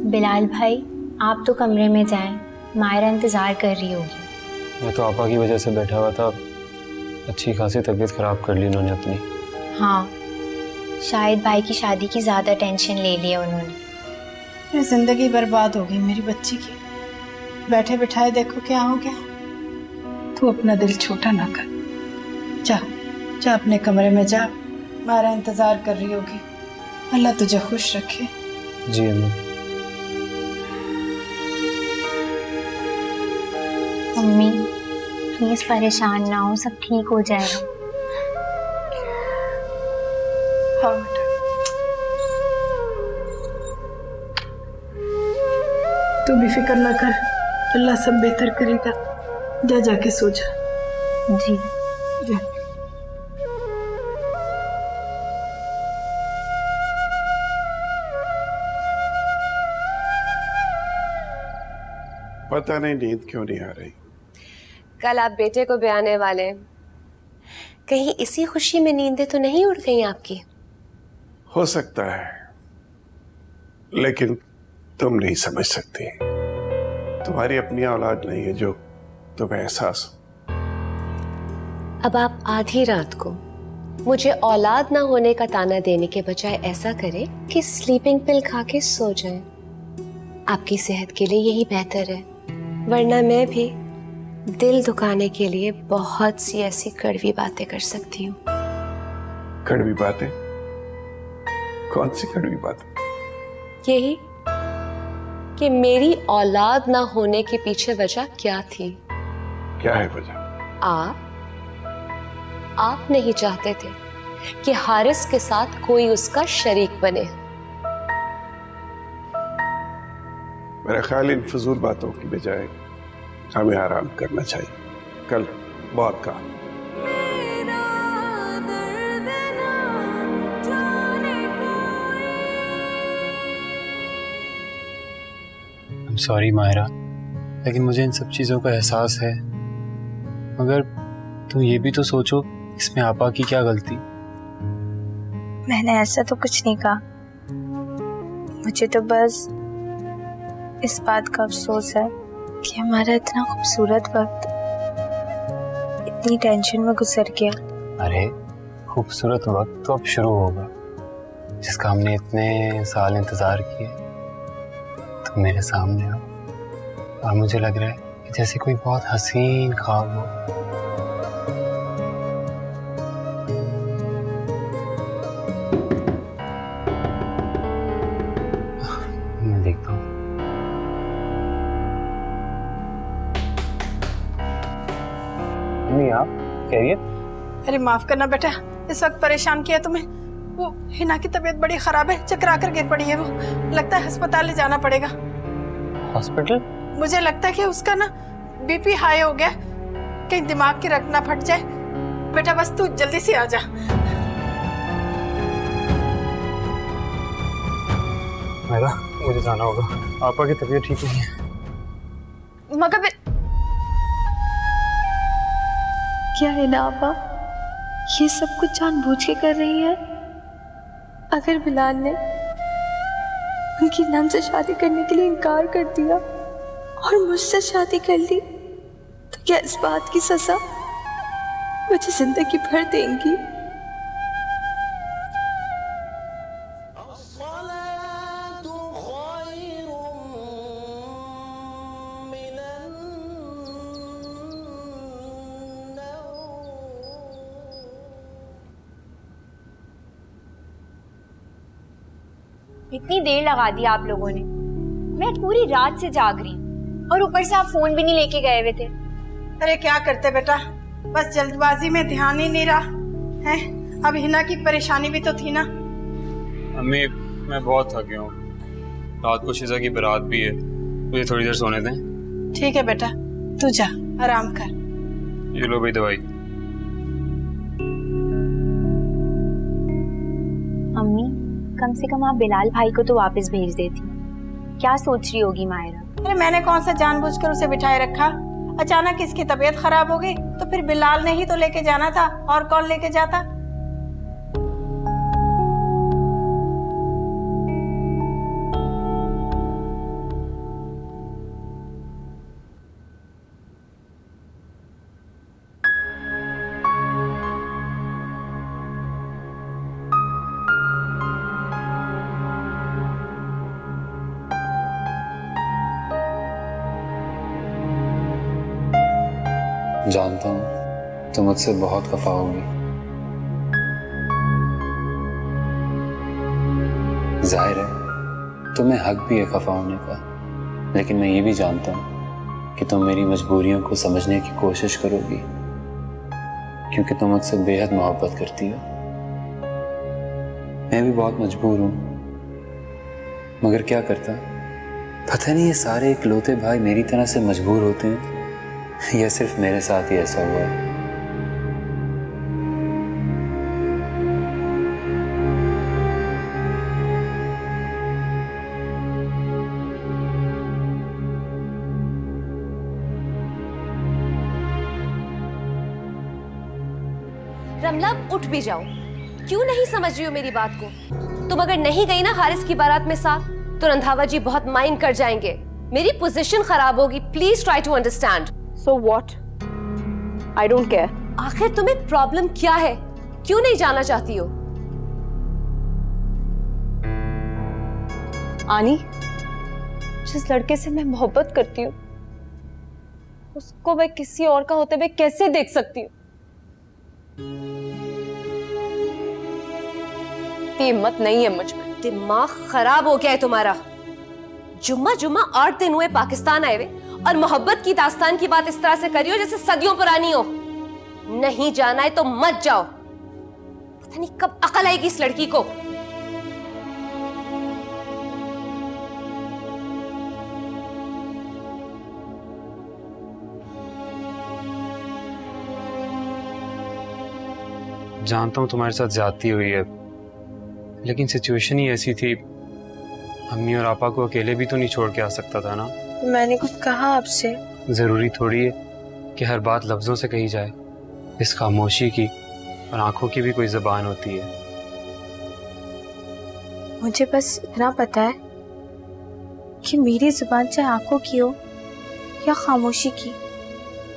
बिलाल भाई, आप तो कमरे में जाएं, मायरा इंतज़ार कर रही होगी। मैं तो आपा की वजह से बैठा हुआ था, अच्छी खासी तबीयत खराब कर ली उन्होंने अपनी। हाँ, शायद भाई की शादी की ज़्यादा टेंशन ले ली है उन्होंने। मेरी जिंदगी बर्बाद हो गई मेरी बच्ची की। बैठे बिठाए देखो क्या हो गया। तू अपना दिल छोटा ना कर, जा जा अपने कमरे में जा, मारा इंतजार कर रही होगी। अल्लाह तुझे खुश रखे। जी अम्मी। मम्मी प्लीज परेशान ना हो, सब ठीक हो जाएगा। हाँ बेटा, तू भी फिक्र ना कर, अल्लाह सब बेहतर करेगा। जा जाके सो जा। जी जा। पता नहीं नींद क्यों नहीं आ रही। कल आप बेटे को ब्याने वाले हैं, कहीं इसी खुशी में नींदें तो नहीं उड़ गई आपकी? हो सकता है, लेकिन तुम नहीं समझ सकती। तुम्हारी अपनी औलाद नहीं है जो तुम्हें एहसास हो। अब आप आधी रात को मुझे औलाद ना होने का ताना देने के बजाय ऐसा करें कि स्लीपिंग पिल खा के सो जाएं। आपकी सेहत के लिए यही बेहतर है, वरना मैं भी दिल दुखाने के लिए बहुत सी ऐसी कड़वी बातें कर सकती हूँ। कड़वी बातें? कौन सी कड़वी बातें? यही कि मेरी औलाद ना होने के पीछे वजह क्या थी। क्या है वजह? आप नहीं चाहते थे कि हारिस के साथ कोई उसका शरीक बने। मेरा ख्याल इन फजूल बातों की बजाय हमें आराम करना चाहिए। कल बहुत काम। I'm sorry मायरा, लेकिन मुझे इन सब चीज़ों का एहसास है। मगर तुम ये भी तो सोचो, इसमें आपा की क्या गलती? मैंने ऐसा तो कुछ नहीं कहा, मुझे तो बस इस बात का अफसोस है कि हमारा इतना खूबसूरत वक्त इतनी टेंशन में गुजर गया। अरे खूबसूरत वक्त तो अब शुरू होगा, जिसका हमने इतने साल इंतजार किए। तुम मेरे सामने हो और मुझे लग रहा है कि जैसे कोई बहुत हसीन ख्वाब हो। मैं देखता हूँ। आप खैरियत? अरे माफ करना बेटा, इस वक्त परेशान किया तुम्हें। वो हिना की तबीयत बड़ी खराब है, चक्कर आकर गिर पड़ी है। वो लगता है अस्पताल ले जाना पड़ेगा। हॉस्पिटल? मुझे लगता है कि उसका ना बीपी हाई हो गया, कहीं दिमाग की रग ना फट जाए। बेटा बस तू जल्दी से आ जा। मेरा मुझे जाना होगा, आपा की तबीयत ठीक नहीं है। मगर क्या है ना आपा, ये सब कुछ जानबूझ के कर रही है? अगर बिलाल ने उनकी नन से शादी करने के लिए इनकार कर दिया और मुझसे शादी कर ली, तो क्या इस बात की सजा मुझे जिंदगी भर देंगी? इतनी देर लगा दी आप लोगों ने, मैं पूरी रात से जाग रही हूँ और ऊपर से आप फोन भी नहीं लेके गए हुए थे। अरे क्या करते बेटा, बस जल्दबाजी में ध्यान ही नहीं रहा है। अब हिना की परेशानी भी तो थी ना। अम्मी मैं बहुत थक गया हूँ, रात को शिजा की बारात भी है, मुझे थोड़ी देर सोने दें। ठीक है बेटा, तू जा आराम कर। ये लो भाई दवाई। अम्मी कम से कम आप बिलाल भाई को तो वापस भेज देती। क्या सोच रही होगी मायरा? अरे मैंने कौन सा जानबूझकर उसे बिठाए रखा? अचानक इसकी तबीयत खराब हो गई तो फिर बिलाल ने ही तो लेके जाना था, और कौन लेके जाता? जानता हूँ तुम मुझसे बहुत खफा होगी। जाहिर है तुम्हें हक भी है खफा होने का, लेकिन मैं ये भी जानता हूँ कि तुम मेरी मजबूरियों को समझने की कोशिश करोगी, क्योंकि तुम मुझसे बेहद मोहब्बत करती हो। मैं भी बहुत मजबूर हूँ, मगर क्या करता, पता नहीं ये सारे इकलौते भाई मेरी तरह से मजबूर होते हैं या सिर्फ मेरे साथ ही ऐसा हुआ है। रमला, उठ भी जाओ। क्यों नहीं समझ रही हो मेरी बात को? तुम अगर नहीं गई ना हारिस की बारात में साथ, तो रंधावा जी बहुत माइंड कर जाएंगे, मेरी पोजीशन खराब होगी। Please try to understand. So what? I don't care. आखिर तुम्हें प्रॉब्लम क्या है? क्यों नहीं जाना चाहती हो? आनी, जिस लड़के से मैं मोहब्बत करती हूँ, उसको मैं किसी और का होते हुए कैसे देख सकती हूँ? हिम्मत नहीं है मुझ में। दिमाग खराब हो गया है तुम्हारा। जुम्मा 8 दिन हुए पाकिस्तान आए हुए, और मोहब्बत की दास्तान की बात इस तरह से करी हो जैसे सदियों पुरानी हो। नहीं जाना है तो मत जाओ। पता नहीं कब अकल आएगी इस लड़की को। जानता हूँ तुम्हारे साथ ज्यादती हुई है, लेकिन सिचुएशन ही ऐसी थी। अम्मी और आपा को अकेले भी तो नहीं छोड़ के आ सकता था ना। मैंने कुछ कहा आपसे? जरूरी थोड़ी है कि हर बात लफ्जों से कही जाए। इस खामोशी की और आंखों की भी कोई जुबान होती है। मुझे बस इतना पता है कि मेरी जुबान चाहे आंखों की हो या खामोशी की,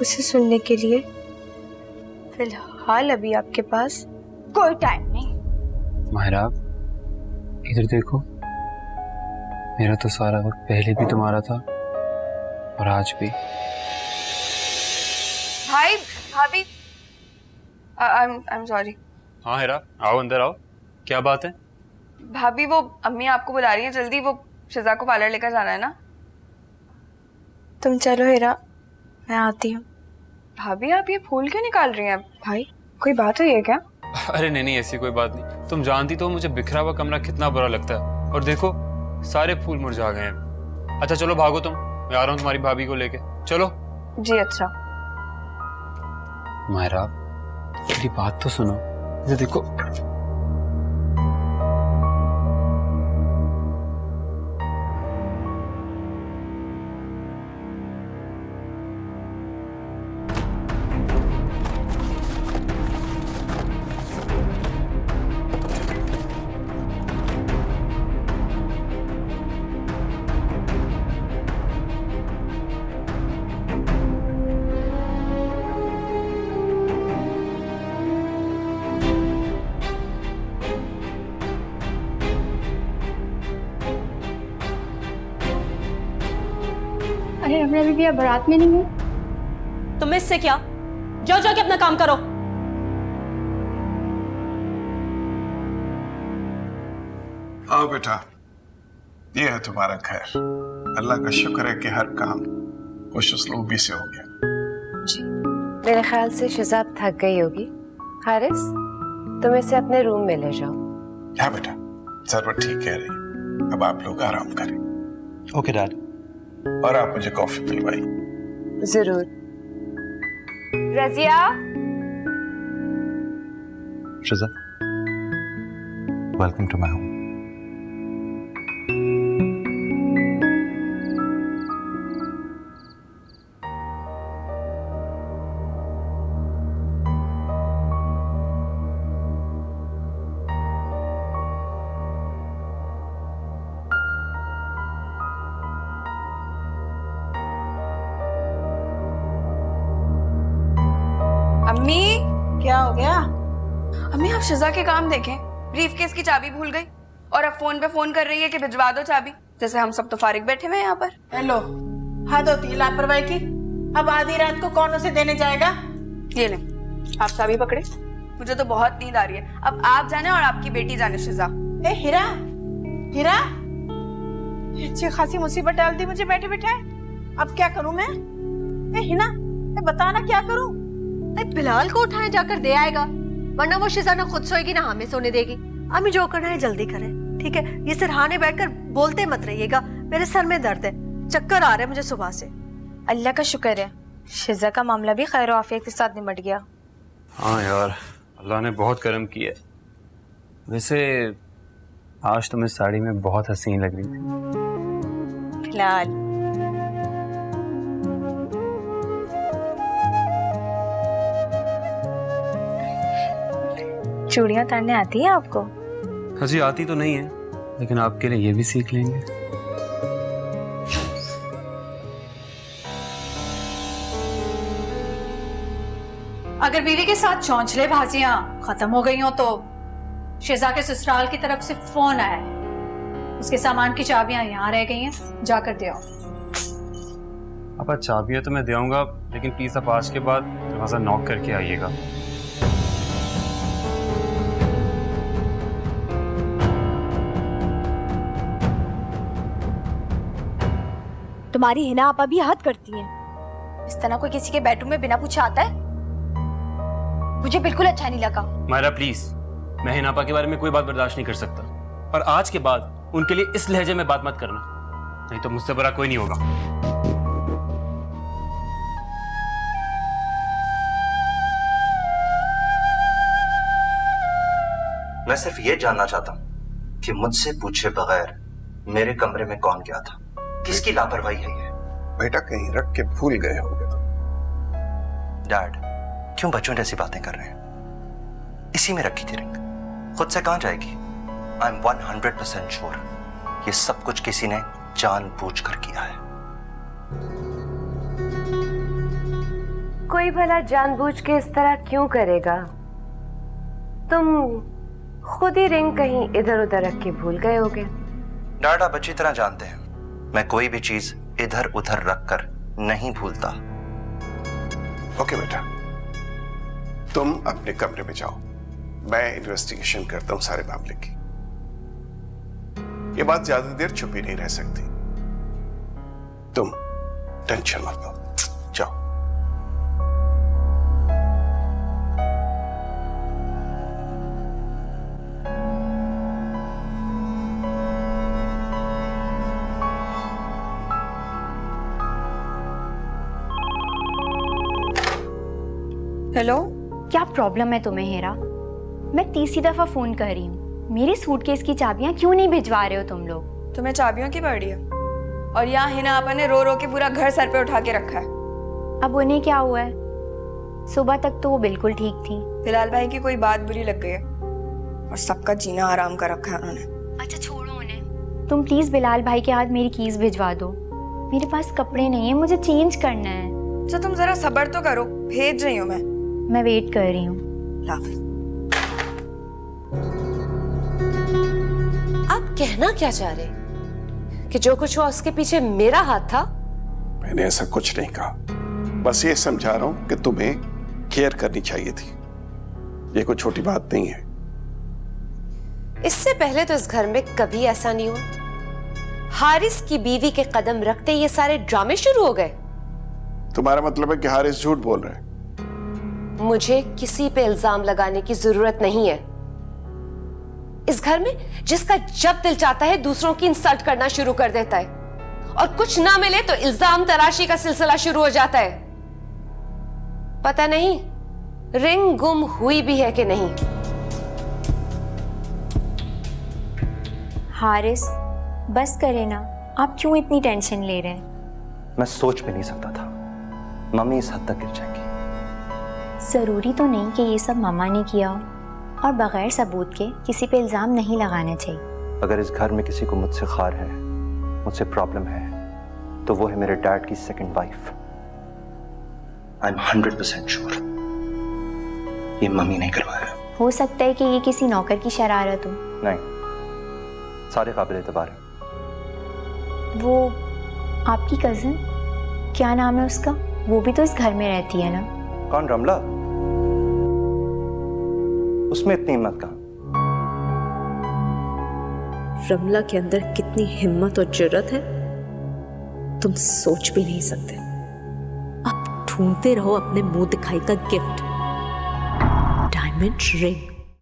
उसे सुनने के लिए फिलहाल अभी आपके पास कोई टाइम नहीं। माहिरा, इधर देखो, मेरा तो सारा वक्त पहले भी तुम्हारा था और आज भी। भाई, भाभी, I'm sorry। हाँ हिरा, आओ अंदर आओ। क्या बात है? भाभी, वो अम्मी आपको बुला रही है, जल्दी। वो शिजा को पार्लर लेकर जाना है ना। तुम चलो हिरा, मैं आती हूँ। भाभी, आप ये फूल क्यों निकाल रही हैं? भाई, कोई बात हुई है क्या? अरे नहीं, ऐसी कोई बात नहीं। तुम जानती तो मुझे बिखरा हुआ कमरा कितना बुरा लगता है, और देखो सारे फूल मुरझा गए हैं। अच्छा चलो भागो, तुम, मैं आ रहा हूँ तुम्हारी भाभी को लेके। चलो। जी अच्छा। मायरा, मेरी बात तो सुनो। ये देखो, अरे रमला बीबी, आप बारात में नहीं है? तुम इससे क्या? जाओ जाके अपना काम करो। आओ बेटा, ये है तुम्हारा खैर। अल्लाह का शुक्र है कि हर काम खुश उसलूबी से हो गया। मेरे ख्याल से शिजाब थक गई होगी। हारिस, तुम इसे अपने रूम में ले जाओ। हाँ बेटा, जरूर ठीक कह रही है। अब आप लोग आराम करें। Okay dad. और आप मुझे कॉफी पिलवाई। जरूर। Razia, शिजा, welcome to my home. अम्मी, क्या हो गया? अम्मी आप शिजा के काम देखें। ब्रीफकेस की चाबी भूल गई और अब फोन पे फोन कर रही है कि भिजवा दो चाबी, जैसे हम सब तो फारिग बैठे हुए हैं यहाँ पर। हेलो, हद होती है लापरवाही की। अब आधी रात को कौन उसे देने जाएगा? ये ले, आप चाबी पकड़े। मुझे तो बहुत नींद आ रही है। अब आप जाने और आपकी बेटी जाने शिजा। ए हीरा, हीरा, अच्छी खासी मुसीबत डाल दी मुझे बैठे बैठाए। अब क्या करूं मैं? ए हिना, बता ना क्या करूं? बिलाल को उठाए जाकर दे आएगा, वरना वो शिजाना खुद सोएगी ना हमें सोने देगी। अम्मी जो करना है जल्दी करें, ठीक है? ये सिरहाने बैठकर बोलते मत रहिएगा, मेरे सर में दर्द है, चक्कर आ रहे हैं मुझे सुबह से। अल्लाह का शुक्र है शिजा का मामला भी खैर आफियत के साथ निमट गया। हाँ यार, अल्लाह ने बहुत करम किया। वैसे आज तुम इस साड़ी में बहुत हसीन लग रही थी। फिलहाल चूड़ियां उतारने आती है आपको? हाँ जी, आती तो नहीं है, लेकिन आपके लिए ये भी सीख लेंगे। अगर बीवी के साथ चौंचले बाजियां खत्म हो गई हो तो शिजा के ससुराल की तरफ से फोन आया है, उसके सामान की चाबियां यहाँ रह गई हैं, जाकर दे आओ। अब चाबियां तो मैं दे आऊंगा, लेकिन प्लीज आप आज के बाद दरवाजा नॉक करके आइएगा। तुम्हारी हिना आपा भी हद करती हैं। इस तरह कोई किसी के बेडरूम में बिना पूछे आता है? मुझे बिल्कुल अच्छा नहीं लगा। मायरा प्लीज, मैं हिनापा के बारे में कोई बात बर्दाश्त नहीं कर सकता, और आज के बाद उनके लिए इस लहजे में बात मत करना, नहीं तो मुझसे बुरा कोई नहीं होगा। मैं सिर्फ ये जानना चाहता हूँ कि मुझसे पूछे बगैर मेरे कमरे में कौन गया था? किसकी लापरवाही है ये? बेटा कहीं रख के भूल गए होंगे तुम। डैड, क्यों बच्चों जैसी बातें कर रहे हैं? इसी में रखी थी रिंग, खुद से कहां जाएगी? आई एम 100% श्योर ये सब कुछ किसी ने जानबूझकर किया है। कोई भला जानबूझ के इस तरह क्यों करेगा? तुम खुद ही रिंग कहीं इधर उधर रख के भूल गए होगे। डैड, आप अच्छी तरह जानते हैं मैं कोई भी चीज इधर उधर रखकर नहीं भूलता। ओके बेटा, तुम अपने कमरे में जाओ, मैं इन्वेस्टिगेशन करता हूं सारे मामले की। ये बात ज्यादा देर छुपी नहीं रह सकती, तुम टेंशन मत लो, जाओ। हेलो, क्या प्रॉब्लम है तुम्हें हेरा? मैं तीसरी दफा फोन कर रही हूँ। मेरी सूटकेस की चाबियां क्यों नहीं भिजवा रहे हो तुम लोग? तुम्हें चाबियों की पड़ी है, और यहाँ हिना आपा ने रो रो के पूरा घर सर पे उठा के रखा है। अब उन्हें क्या हुआ है? सुबह तक तो वो बिल्कुल ठीक थी। बिलाल भाई की कोई बात बुरी लग गई है और सबका जीना आराम कर रखा है उन्होंने। अच्छा छोड़ो उन्हें, तुम प्लीज बिलाल भाई के हाथ मेरी कीज भिजवा दो। मेरे पास कपड़े नहीं है, मुझे चेंज करना है। अच्छा तुम जरा सब्र तो करो, भेज रही हूँ मैं वेट कर रही हूँ। आप कहना क्या चाह रहे कि जो कुछ हुआ उसके पीछे मेरा हाथ था? मैंने ऐसा कुछ नहीं कहा, बस ये समझा रहा हूं कि तुम्हें केयर करनी चाहिए थी। ये कोई छोटी बात नहीं है। इससे पहले तो इस घर में कभी ऐसा नहीं हुआ। हारिस की बीवी के कदम रखते ये सारे ड्रामे शुरू हो गए। तुम्हारा मतलब है कि हारिस झूठ बोल रहे हैं? मुझे किसी पे इल्जाम लगाने की जरूरत नहीं है। इस घर में जिसका जब दिल चाहता है दूसरों की इंसल्ट करना शुरू कर देता है, और कुछ ना मिले तो इल्जाम तराशी का सिलसिला शुरू हो जाता है। पता नहीं रिंग गुम हुई भी है कि नहीं। हारिस बस करे ना, आप क्यों इतनी टेंशन ले रहे हैं? मैं सोच भी नहीं सकता था मम्मी इस हद तक गिर जाएंगी। जरूरी तो नहीं कि ये सब मामा ने किया हो, और बगैर सबूत के किसी पे इल्जाम नहीं लगाना चाहिए। अगर इस घर में किसी को मुझसे खार है, मुझसे प्रॉब्लम है, तो वो है मेरे डैड की second wife. I am 100% sure ये मम्मी नहीं करवाया। हो सकता है कि ये किसी नौकर की शरारत हो। नहीं, सारे काबिल एतबार हैं। वो आपकी कजिन, क्या नाम है उसका, वो भी तो इस घर में रहती है ना। कौन, रमला? उसमें इतनी हिम्मत कहाँ? रमला के अंदर कितनी हिम्मत और जुर्रत है तुम सोच भी नहीं सकते। अब ढूंढते रहो अपने मुंह दिखाई का गिफ्ट, डायमंड रिंग।